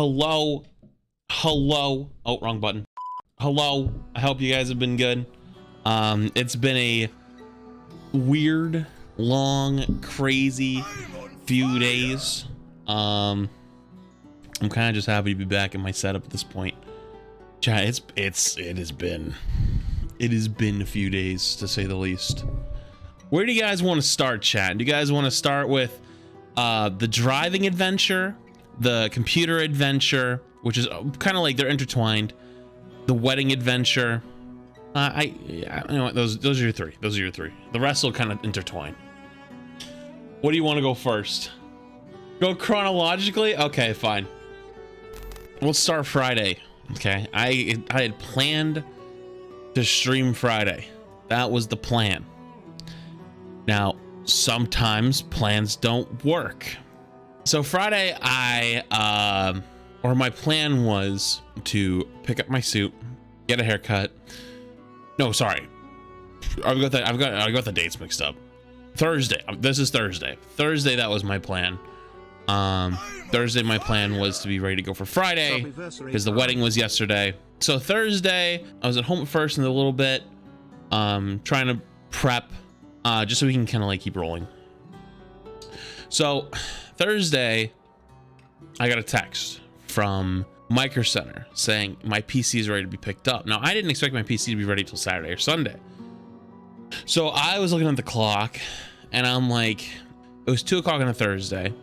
Hello. Hello. Oh, wrong button. Hello. I hope you guys have been good. It's been a weird, long, crazy few days. I'm kind of just happy to be back in my setup at this point. Chat, it has been a few days, to say the least. Where do you guys want to start, chat? Do you guys want to start with the driving adventure, the computer adventure, which is kind of like they're intertwined, the wedding adventure? You know what, those are your three. Those are your three. The rest will kind of intertwine. What do you want to go first? Go chronologically? Okay, fine. We'll start Friday. Okay, I had planned to stream Friday. That was the plan. Now, sometimes plans don't work. So Friday, my plan was to pick up my suit, get a haircut. No, sorry, I got the dates mixed up. Thursday. This is Thursday. Thursday, that was my plan. Thursday, my plan was to be ready to go for Friday because the wedding was yesterday. So Thursday, I was at home at first in a little bit, trying to prep, just so we can kind of like keep rolling. So Thursday, I got a text from Micro Center saying my PC is ready to be picked up. Now, I didn't expect my PC to be ready till Saturday or Sunday. So I was looking at the clock and I'm like, it was 2 o'clock on a Thursday.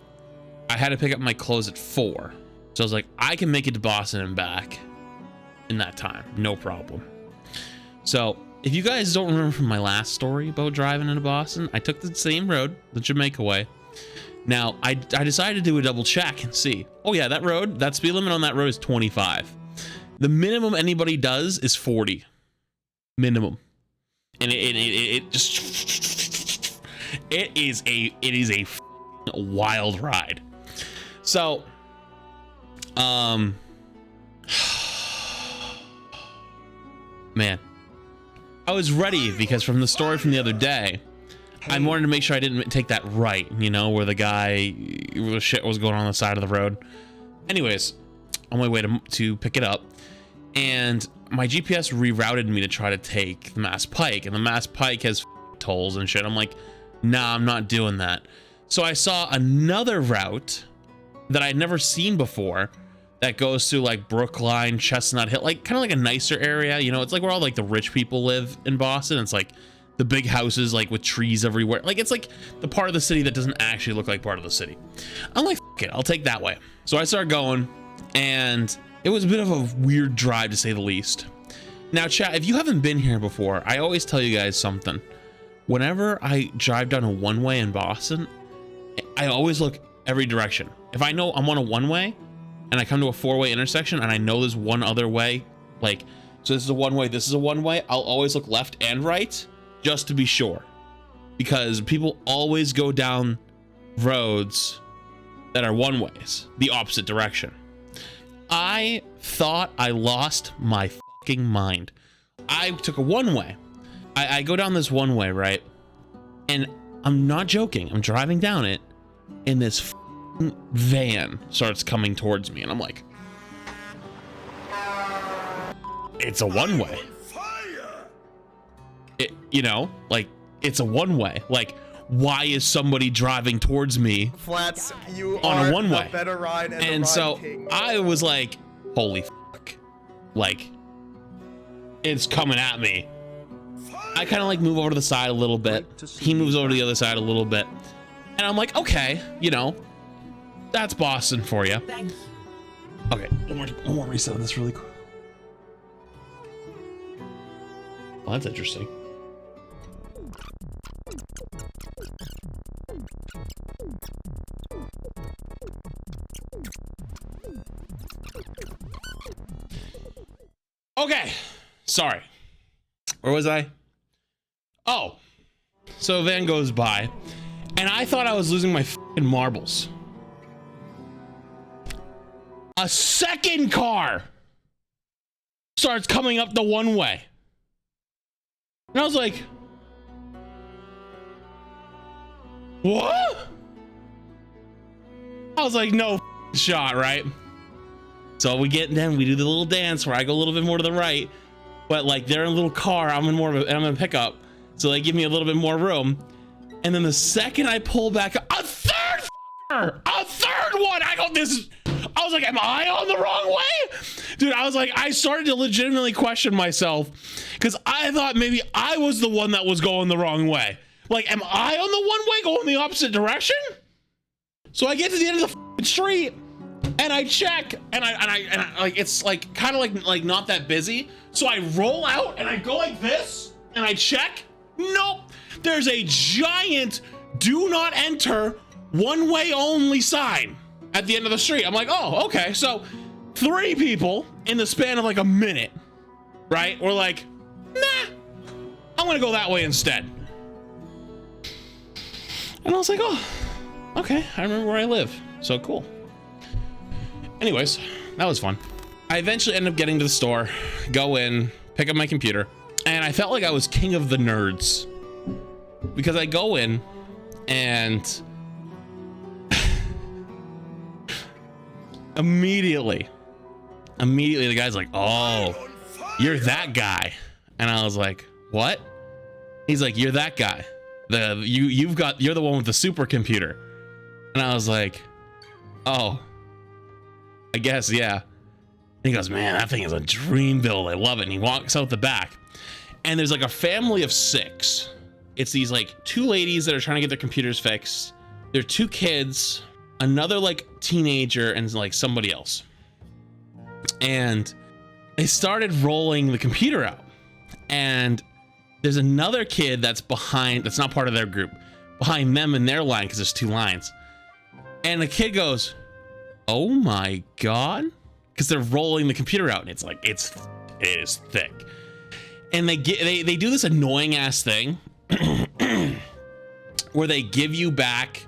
I had to pick up my clothes at 4. So I was like, I can make it to Boston and back in that time, no problem. So if you guys don't remember from my last story about driving into Boston, I took the same road, the Jamaica way. Now I decided to do a double check and see, oh yeah, that speed limit on that road is 25. The minimum anybody does is 40 minimum. And it is a wild ride. So, man, I was ready because from the story from the other day, I wanted to make sure I didn't take that right, you know, where the shit was going on the side of the road. Anyways, on my way to pick it up, and my GPS rerouted me to try to take the Mass Pike, and the Mass Pike has tolls and shit. I'm like, nah, I'm not doing that. So I saw another route that I'd never seen before that goes through like Brookline, Chestnut Hill, like kind of like a nicer area, you know. It's like where all like the rich people live in Boston. It's like the big houses like with trees everywhere. Like it's like the part of the city that doesn't actually look like part of the city. I'm like, F it, I'll take that way. So I started going, and it was a bit of a weird drive to say the least. Now chat, if you haven't been here before, I always tell you guys something. Whenever I drive down a one-way in Boston, I always look every direction. If I know I'm on a one-way and I come to a four-way intersection and I know there's one other way, like, so this is a one-way, this is a one-way, I'll always look left and right just to be sure, because people always go down roads that are one-ways, the opposite direction. I thought I lost my fucking mind. I took a one-way. I go down this one-way, right? And I'm not joking. I'm driving down it, and this van starts coming towards me, and I'm like, it's a one-way. You know, like, it's a one-way. Like, why is somebody driving towards me Flats, you on are a one-way? better ride and so king. I was like, holy fuck, like, it's coming at me. I kind of like move over to the side a little bit. He moves over to the other side a little bit, and I'm like, okay, you know, that's Boston for you. Okay, one more reset of this really quick. Well, that's interesting. Okay, sorry. Where was I? Oh, so a van goes by, and I thought I was losing my fucking marbles. A second car starts coming up the one way. And I was like, what? I was like, no shot, right? So we do the little dance where I go a little bit more to the right, but like they're in a little car, I'm in a pickup, so they give me a little bit more room. And then the second I pull back, a third one. I was like, am I on the wrong way? Dude, I was like, I started to legitimately question myself because I thought maybe I was the one that was going the wrong way. Like, am I on the one way going the opposite direction? So I get to the end of the street and I check and I like, it's like kind of like not that busy. So I roll out and I go like this and I check. Nope. There's a giant do not enter, one way only sign at the end of the street. I'm like, oh, okay. So 3 people in the span of like a minute, right? We're like, nah, I'm gonna go that way instead. And I was like, oh, okay. I remember where I live. So cool. Anyways, that was fun. I eventually ended up getting to the store, go in, pick up my computer, and I felt like I was king of the nerds because I go in and immediately the guy's like, oh, you're that guy. And I was like, what? He's like, you're that guy. You're the one with the supercomputer. And I was like, oh, I guess, yeah. And he goes, man, that thing is a dream build. I love it. And he walks out the back and there's like a family of 6. It's these like 2 ladies that are trying to get their computers fixed. There are 2 kids, another like teenager, and like somebody else. And they started rolling the computer out. And there's another kid that's not part of their group, behind them in their line, because there's 2 lines. And the kid goes, oh my God, because they're rolling the computer out and it's like, it is thick. And they do this annoying ass thing where they give you back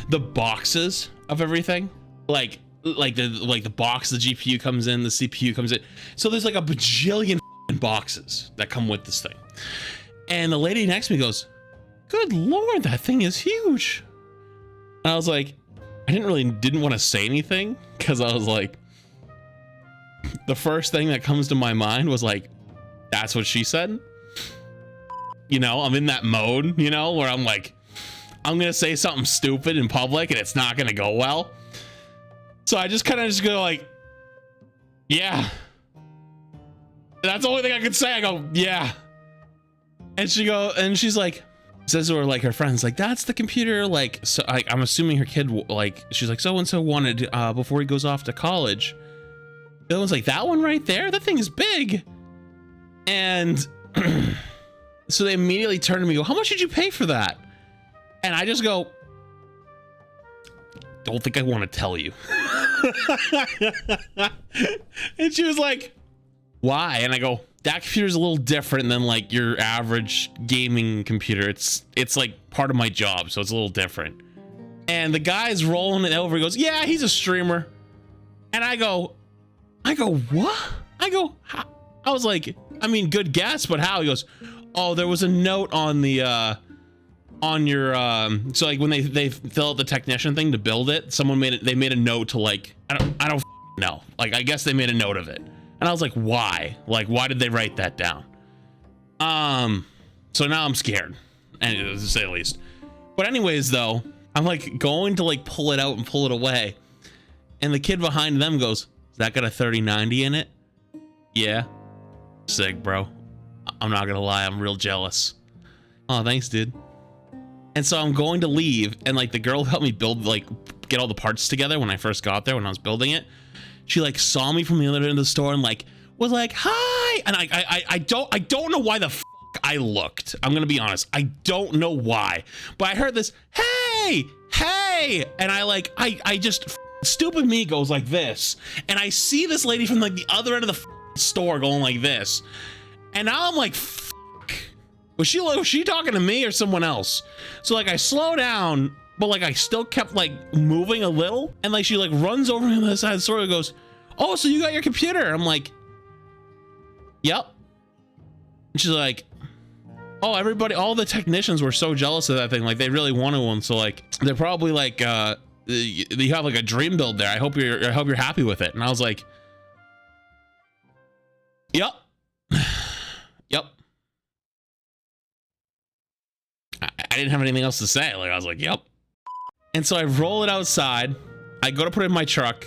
the boxes of everything, like the box the GPU comes in, the CPU comes in. So there's like a bajillion boxes that come with this thing. And the lady next to me goes, good Lord, that thing is huge. And I was like, I didn't want to say anything because I was like, the first thing that comes to my mind was like, that's what she said. You know, I'm in that mode, you know, where I'm like, I'm going to say something stupid in public and it's not going to go well. So I just kind of go like, yeah. That's the only thing I could say. I go, yeah. And she's like, says to her, like, her friends, like, that's the computer, like, so I'm assuming her kid, like, she's like, so-and-so wanted before he goes off to college. The other one's like, that one right there, that thing is big. And so they immediately turn to me and go, how much did you pay for that? And I just go, don't think I want to tell you. And she was like, why? And I go, that computer is a little different than like your average gaming computer. It's like part of my job, so it's a little different. And the guy's rolling it over. He goes, yeah, he's a streamer. And I go, what? How? I was like, I mean, good guess, but how? He goes, oh, there was a note on the on your so like when they fill out the technician thing to build it, they made a note to like, I don't know, like I guess they made a note of it. And I was like, why? Like, why did they write that down? So now I'm scared, and to say the least. But anyways, though, I'm like going to like pull it out and pull it away, and the kid behind them goes, "Is that got a 3090 in it?" Yeah. Sick, bro. I'm not gonna lie, I'm real jealous. Oh, thanks, dude. And so I'm going to leave, and like the girl who helped me build, like, get all the parts together when I first got there, when I was building it. She like saw me from the other end of the store and like was like, hi. And I don't know why the f I looked. I'm gonna be honest. I don't know why, but I heard this, hey, and I just, stupid me goes like this, and I see this lady from like the other end of the store going like this, and now I'm like, was she talking to me or someone else? So like I slow down, but like I still kept like moving a little, and like she like runs over to the side of the store and goes, oh, so you got your computer? I'm like, yep. And she's like, oh, all the technicians were so jealous of that thing, like they really wanted one, so like they're probably like you have like a dream build there. I hope you're happy with it. And I was like, Yep. Yep. I didn't have anything else to say. Like, I was like, yep. And so I roll it outside. I go to put it in my truck,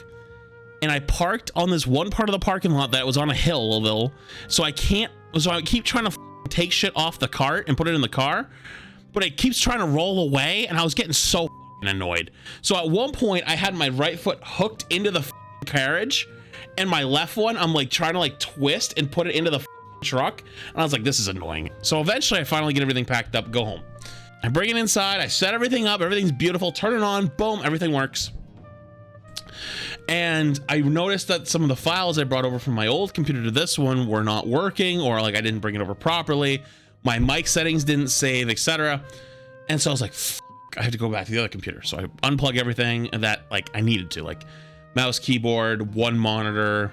and I parked on this one part of the parking lot that was on a hill a little. So I keep trying to take shit off the cart and put it in the car, but it keeps trying to roll away, and I was getting so annoyed. So at one point, I had my right foot hooked into the carriage, and my left one, I'm like trying to like twist and put it into the truck, and I was like, this is annoying. So eventually I finally get everything packed up, go home. I bring it inside, I set everything up, everything's beautiful, turn it on, boom, everything works. And I noticed that some of the files I brought over from my old computer to this one were not working, or like I didn't bring it over properly. My mic settings didn't save, etc. And so I was like, I have to go back to the other computer. So I unplug everything that like I needed to, like mouse, keyboard, one monitor,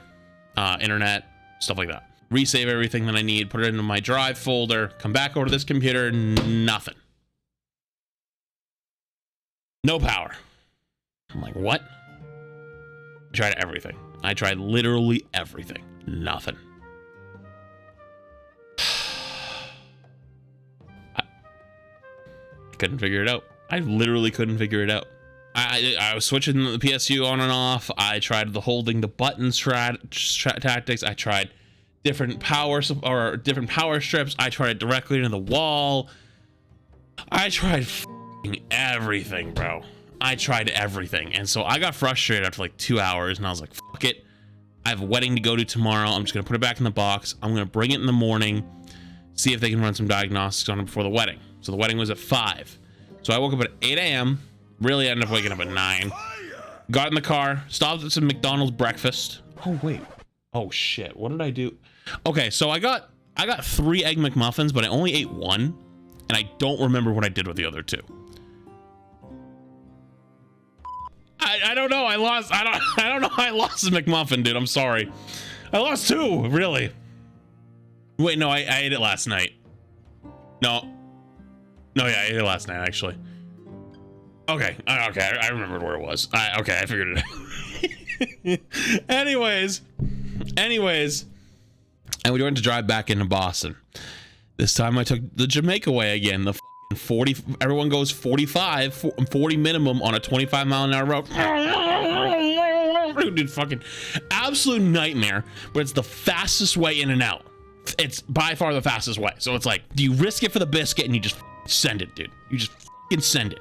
internet, stuff like that. Resave everything that I need, put it into my drive folder, come back over to this computer, nothing. No power. I'm like, what? I tried everything. I tried literally everything. Nothing. I couldn't figure it out. I literally couldn't figure it out. I was switching the PSU on and off. I tried the holding the buttons tactics. I tried different power strips. I tried it directly into the wall. I tried everything, bro. I tried everything. And so I got frustrated after like 2 hours, and I was like, fuck it. I have a wedding to go to tomorrow. I'm just gonna put it back in the box. I'm gonna bring it in the morning, see if they can run some diagnostics on it before the wedding. So the wedding was at 5. So I woke up at 8 a.m. Really ended up waking up at 9. Got in the car, stopped at some McDonald's breakfast. Oh wait. Oh shit. What did I do? Okay, so I got 3 Egg McMuffins, but I only ate 1, and I don't remember what I did with the other 2. I don't know. I don't know. I lost the McMuffin, dude. I'm sorry. I lost 2, really. Wait, no, I ate it last night. No, yeah, I ate it last night, actually. Okay, I remembered where it was. Okay, I figured it out. Anyways, and we went to drive back into Boston. This time I took the Jamaica way again. The 40, everyone goes 45, 40 minimum on a 25-mile-an-hour road. Dude, fucking absolute nightmare, but it's the fastest way in and out. It's by far the fastest way. So it's like, do you risk it for the biscuit and you just send it, dude? You just fucking send it.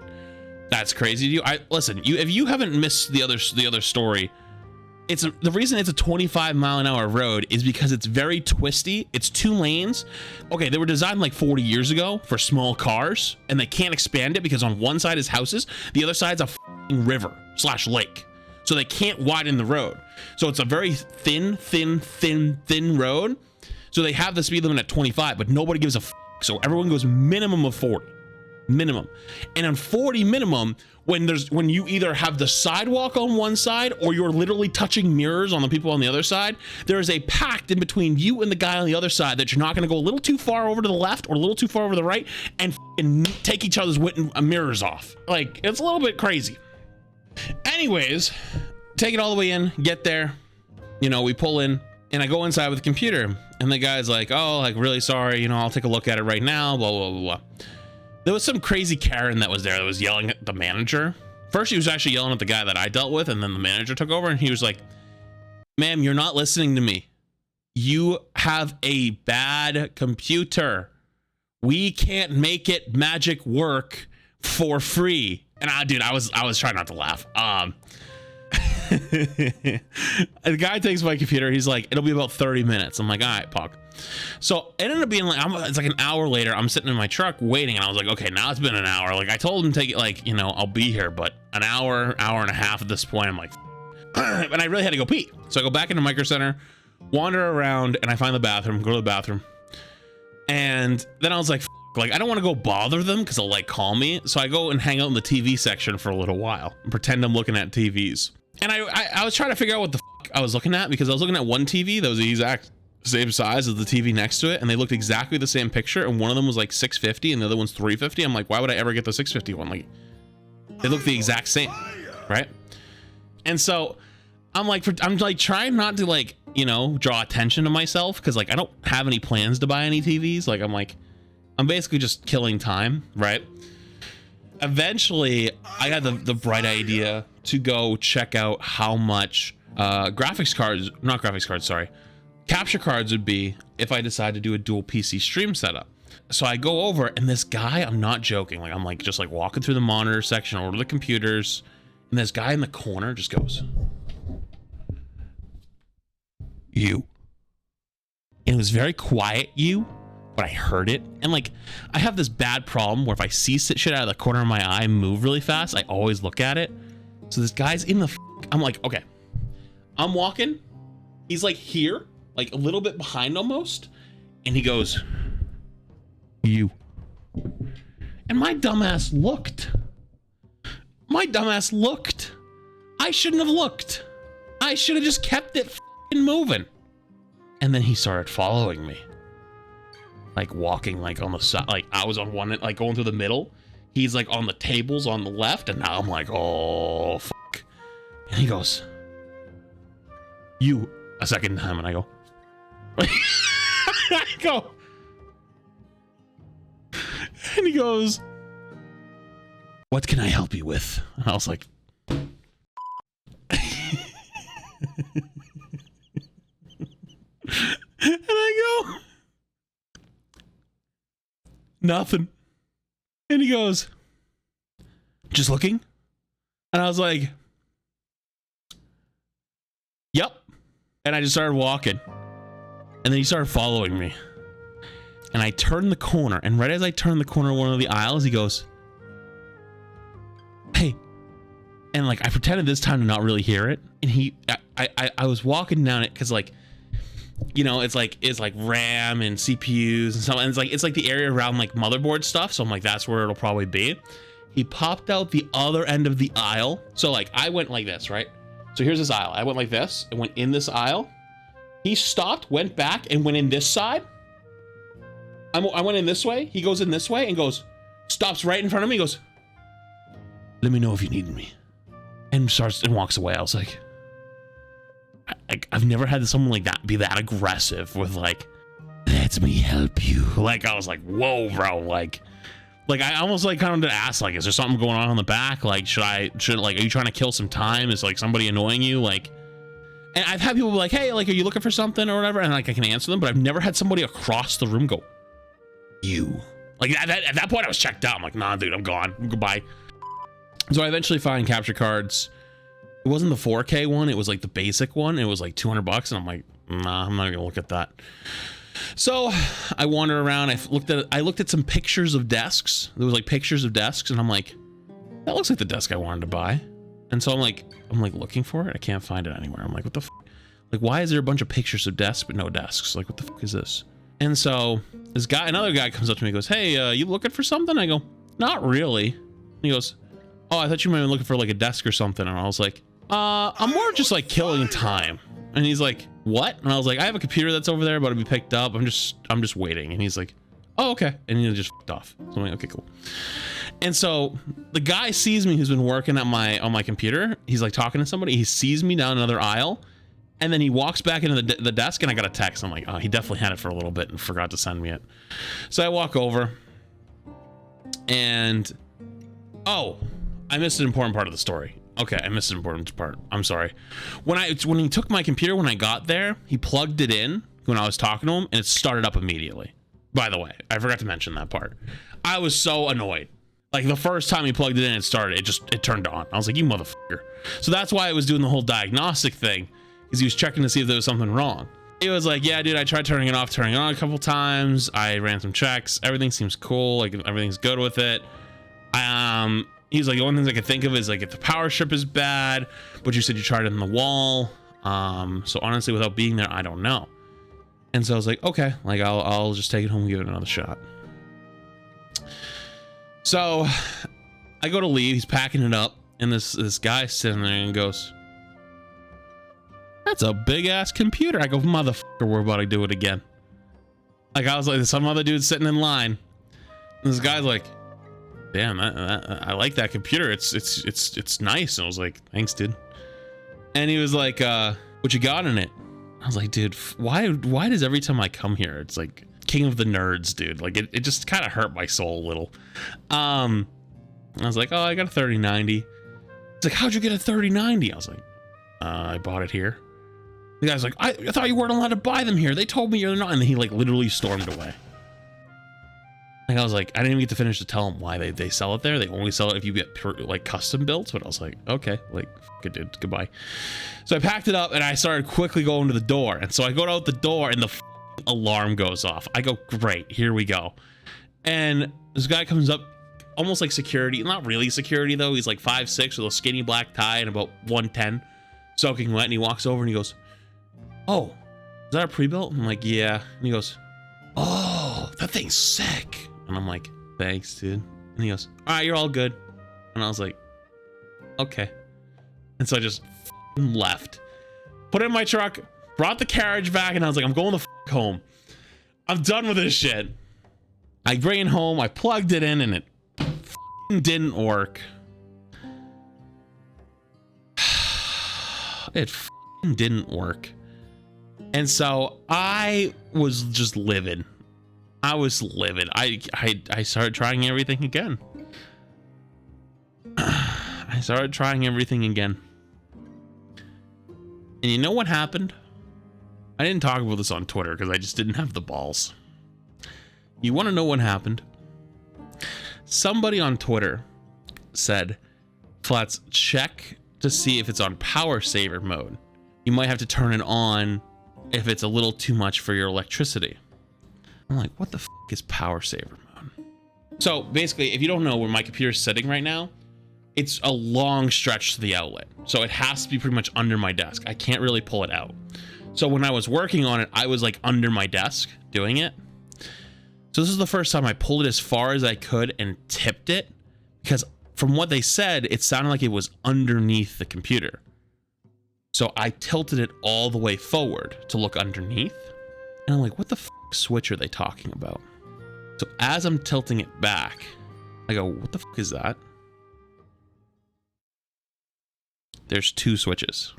That's crazy to you. Listen, if you haven't missed the other story, the reason it's a 25-mile-an-hour road is because it's very twisty. It's 2 lanes. Okay, they were designed like 40 years ago for small cars, and they can't expand it because on one side is houses, the other side's a river / lake. So they can't widen the road. So it's a very thin road. So they have the speed limit at 25, but nobody gives a so everyone goes minimum of 40. Minimum. And on 40 minimum, when you either have the sidewalk on one side or you're literally touching mirrors on the people on the other side, there is a pact in between you and the guy on the other side that you're not going to go a little too far over to the left or a little too far over to the right and take each other's mirrors off. Like, it's a little bit crazy. Anyways, take it all the way in, get there, we pull in, and I go inside with the computer, and the guy's like, oh, like, really sorry, I'll take a look at it right now, blah, blah, blah, blah. There was some crazy Karen that was there that was yelling at the manager. First, he was actually yelling at the guy that I dealt with, and then the manager took over, and he was like, ma'am, you're not listening to me. You have a bad computer. We can't make it magic work for free. And I was trying not to laugh. The guy takes my computer. He's like, it'll be about 30 minutes. I'm like, all right, Puck. So it ended up being like, it's like an hour later. I'm sitting in my truck waiting, and I was like, okay, now it's been an hour. Like, I told him to take it, like, I'll be here, but an hour and a half at this point. I'm like, and I really had to go pee. So I go back into Micro Center, wander around, and I find the bathroom, go to the bathroom. And then I was like, like, I don't want to go bother them because they'll like call me. So I go and hang out in the TV section for a little while and pretend I'm looking at TVs. And I was trying to figure out what the I was looking at, because I was looking at one TV that was the exact same size as the TV next to it, and they looked exactly the same picture, and one of them was like 650 and the other one's 350. I'm like, why would I ever get the 650 one? Like, they look the exact same, right? And so I'm like trying not to like you know, draw attention to myself, because like I don't have any plans to buy any TVs. Like I'm basically just killing time, right? Eventually I had the bright idea to go check out how much capture cards would be if I decided to do a dual PC stream setup. So I go over, and this guy, I'm not joking, like I'm like just like walking through the monitor section over to the computers, and this guy in the corner just goes, "You." And it was very quiet, "You," but I heard it. And like I have this bad problem where if I see shit out of the corner of my eye move really fast, I always look at it. So this guy's in the I'm like, okay, I'm walking, he's like here, like a little bit behind almost, and he goes, "You." And my dumbass looked. I shouldn't have looked. I should have just kept it moving. And then he started following me, like walking like on the side, like I was on one end, like going through the middle, he's like on the tables on the left, and now I'm like, oh fuck. And he goes, "You," a second time, and I go, and he goes, "What can I help you with?" And I was like, and I go, "Nothing." And he goes, "Just looking?" And I was like, "Yep." And I just started walking, and then he started following me, and I turned the corner, and right as I turned the corner of one of the aisles, he goes, "Hey." And like I pretended this time to not really hear it, and I was walking down it because like, you know, it's like RAM and CPUs and stuff, and it's like the area around like motherboard stuff, so I'm like, that's where it'll probably be. He popped out the other end of the aisle, so like I went like this, right? So here's this aisle, I went like this and went in this aisle. He stopped, went back, and went in this side. I went in this way, he goes in this way and goes, stops right in front of me, goes, "Let me know if you need me," and starts and walks away. I was like, I've never had someone like that be that aggressive with like, "Let me help you." Like I was like, whoa, bro. Like I almost like kind of asked, like, is there something going on in the back? Like, should like, are you trying to kill some time? Is like somebody annoying you? Like, and I've had people be like, "Hey, like, are you looking for something or whatever?" And like I can answer them, but I've never had somebody across the room go, "You." Like at that point I was checked out. I'm like, "Nah, dude, I'm gone. Goodbye." So I eventually find capture cards. It wasn't the 4K one, it was like the basic one. It was like $200, and I'm like, nah, I'm not gonna look at that. So I wandered around, I looked at some pictures of desks. There was like pictures of desks, and I'm like, that looks like the desk I wanted to buy. And so I'm like looking for it, I can't find it anywhere. I'm like, what the fuck? Like, why is there a bunch of pictures of desks but no desks? Like, what the fuck is this? And so another guy comes up to me and goes, "Hey, you looking for something?" I go, "Not really." And he goes, "Oh, I thought you might be looking for like a desk or something." And I was like, I'm more just like killing time." And he's like, "What?" And I was like, "I have a computer that's over there, but it'll be picked up. I'm just waiting." And he's like, "Oh, okay." And he just fucked off. So I'm like, okay, cool. And so the guy sees me, who's been working at on my computer. He's like talking to somebody. He sees me down another aisle, and then he walks back into the desk, and I got a text. I'm like, oh, he definitely had it for a little bit and forgot to send me it. So I walk over, and oh, I missed an important part of the story. Okay, I missed an important part. I'm sorry. When he took my computer, when I got there, he plugged it in when I was talking to him, and it started up immediately. By the way, I forgot to mention that part. I was so annoyed. Like the first time he plugged it in, it started. It turned on. I was like, you motherfucker. So that's why I was doing the whole diagnostic thing, because he was checking to see if there was something wrong. It was like, yeah, dude, I tried turning it off, turning it on a couple times. I ran some checks. Everything seems cool. Like everything's good with it. He's like, the only things I could think of is like if the power strip is bad, but you said you tried it in the wall. So honestly, without being there, I don't know. And so I was like, okay, like I'll just take it home and give it another shot. So I go to leave, he's packing it up, and this guy's sitting there and goes, "That's a big ass computer." I go, motherfucker, we're about to do it again. Like I was like, some other dude sitting in line, and this guy's like, damn, I like that computer. It's nice. And I was like, thanks, dude. And he was like, what you got in it? I I was like, dude, why does every time I come here, it's like king of the nerds, dude? Like it just kind of hurt my soul a little. I was like, oh, I got a 3090. It's like, how'd you get a 3090? I was like, I bought it here. The guy's like, I thought you weren't allowed to buy them here. They told me you're not. And then he like literally stormed away. Like I was like, I didn't even get to finish to tell him why they sell it there. They only sell it if you get like custom built. But I was like, okay, like good dude, goodbye. So I packed it up and I started quickly going to the door. And so I go out the door and the alarm goes off. I go, great, here we go. And this guy comes up, almost like security, not really security though. He's like 5'6" with a skinny black tie and about 110, soaking wet. And he walks over and he goes, oh, is that a pre-built? I'm like, yeah. And he goes, oh, that thing's sick. And I'm like, thanks, dude. And he goes, all right, you're all good. And I was like, okay. And so I just left, put it in my truck, brought the carriage back, and I was like, I'm going the home. I'm done with this shit. I bring it home, I plugged it in, and it didn't work. It didn't work. And so I was just livid. I was livid. I started trying everything again. I started trying everything again. And you know what happened? I didn't talk about this on Twitter because I just didn't have the balls. You want to know what happened? Somebody on Twitter said, Flats, check to see if it's on power saver mode. You might have to turn it on if it's a little too much for your electricity. I'm like, what the f is power saver mode? So basically, if you don't know where my computer's sitting right now, it's a long stretch to the outlet. So it has to be pretty much under my desk. I can't really pull it out. So when I was working on it, I was like under my desk doing it. So this is the first time I pulled it as far as I could and tipped it, because from what they said, it sounded like it was underneath the computer. So I tilted it all the way forward to look underneath. And I'm like, what the f switch are they talking about? So as I'm tilting it back, I go, what the f is that? There's two switches.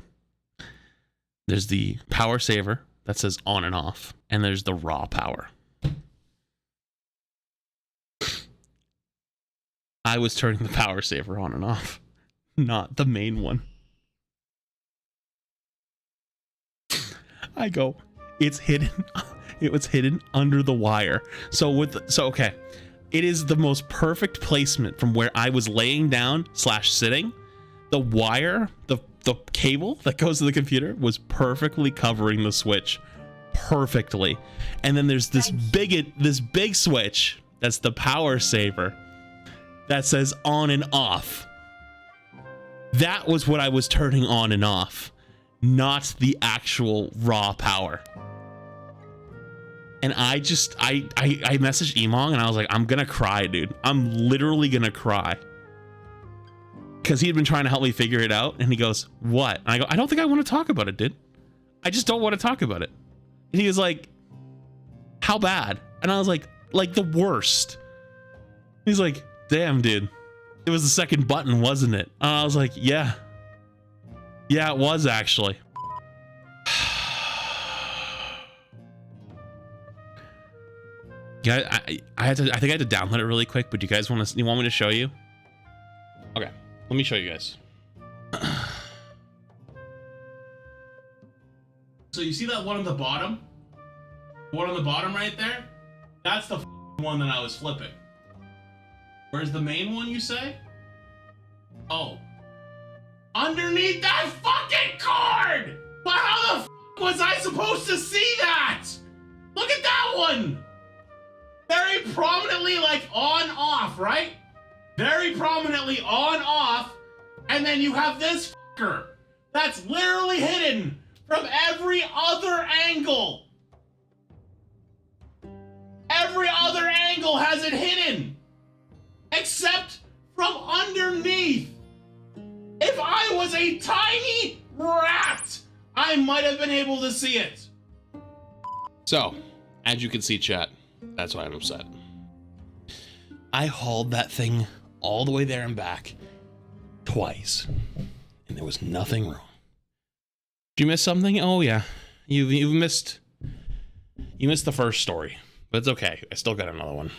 There's the power saver that says on and off, and there's the raw power. I was turning the power saver on and off, not the main one. I go, it's hidden. It was hidden under the wire. So okay, it is the most perfect placement from where I was laying down / sitting. The wire, the cable that goes to the computer was perfectly covering the switch, perfectly. And then there's this big switch that's the power saver that says on and off. That was what I was turning on and off, not the actual raw power. And I messaged Emong and I was like, I'm gonna cry, dude. I'm literally gonna cry. Because he had been trying to help me figure it out. And he goes, what? And I go, I don't think I want to talk about it, dude. I just don't want to talk about it. And he was like, how bad? And I was like the worst. He's like, damn, dude. It was the second button, wasn't it? And I was like, yeah. Yeah, it was actually. Yeah, I think I had to download it really quick, but you guys want me to show you? Okay, let me show you guys. So you see that one on the bottom? One on the bottom right there? That's the one that I was flipping. Where's the main one, you say? Oh. Underneath that fucking cord! But how the was I supposed to see that? Look at that one! Very prominently, like, on, off, right? Very prominently on, off. And then you have this fucker that's literally hidden from every other angle. Every other angle has it hidden. Except from underneath. If I was a tiny rat, I might have been able to see it. So, as you can see, chat, that's why I'm upset. I hauled that thing all the way there and back twice, and there was nothing wrong. Did you miss something? Oh yeah. You missed the first story, but it's okay. I still got another one.